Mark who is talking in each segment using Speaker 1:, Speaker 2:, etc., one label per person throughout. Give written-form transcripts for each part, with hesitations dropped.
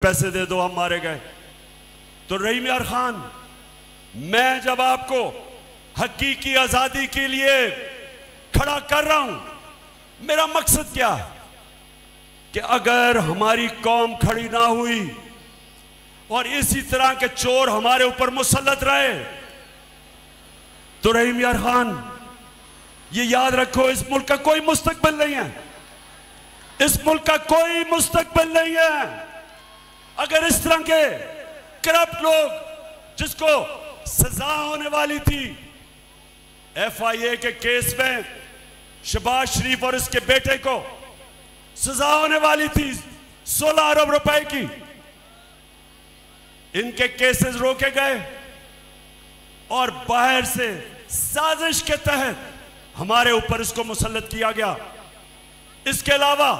Speaker 1: पैसे दे दो हम मारे गए। तो रहीम यार खान, मैं जब आपको हकीकी आजादी के लिए खड़ा कर रहा हूं, मेरा मकसद क्या है कि अगर हमारी कौम खड़ी ना हुई और इसी तरह के चोर हमारे ऊपर मुसल्लत रहे, तो रहीम यार खान ये याद रखो, इस मुल्क का कोई मुस्तकबिल नहीं है, इस मुल्क का कोई मुस्तकबिल नहीं है अगर इस तरह के करप्ट लोग, जिसको सजा होने वाली थी FIA के केस में, शहबाज शरीफ और इसके बेटे को सजा होने वाली थी 16 अरब रुपए की, इनके केसेस रोके गए और बाहर से साजिश के तहत हमारे ऊपर इसको मुसल्लत किया गया। इसके अलावा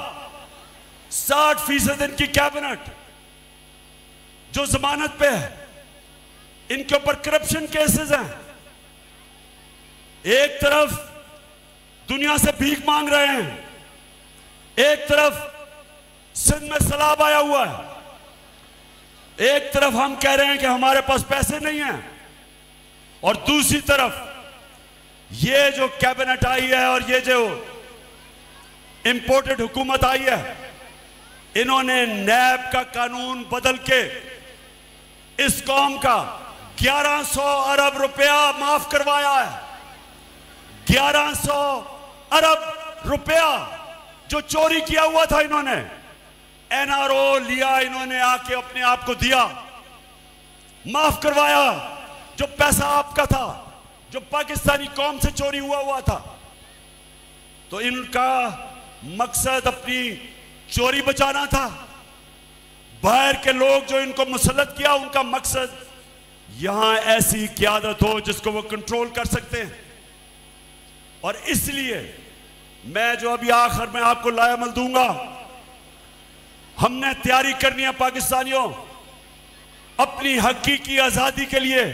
Speaker 1: 60% इनकी कैबिनेट जो जमानत पे है, इनके ऊपर करप्शन केसेस हैं। एक तरफ दुनिया से भीख मांग रहे हैं, एक तरफ सिंध में सैलाब आया हुआ है, एक तरफ हम कह रहे हैं कि हमारे पास पैसे नहीं हैं, और दूसरी तरफ ये जो कैबिनेट आई है और ये जो इंपोर्टेड हुकूमत आई है, इन्होंने नैब का कानून बदल के इस कौम का 1100 अरब रुपया माफ करवाया है। 1100 अरब रुपया जो चोरी किया हुआ था, इन्होंने NRO लिया, इन्होंने आके अपने आप को दिया, माफ करवाया। जो पैसा आपका था, जो पाकिस्तानी कौम से चोरी हुआ था, तो इनका मकसद अपनी चोरी बचाना था। बाहर के लोग जो इनको मुसल्लत किया, उनका मकसद यहां ऐसी क़यादत हो जिसको वो कंट्रोल कर सकते हैं। और इसलिए मैं जो अभी आखिर में आपको लायामल दूंगा, हमने तैयारी करनी है पाकिस्तानियों अपनी हकीकी आजादी के लिए।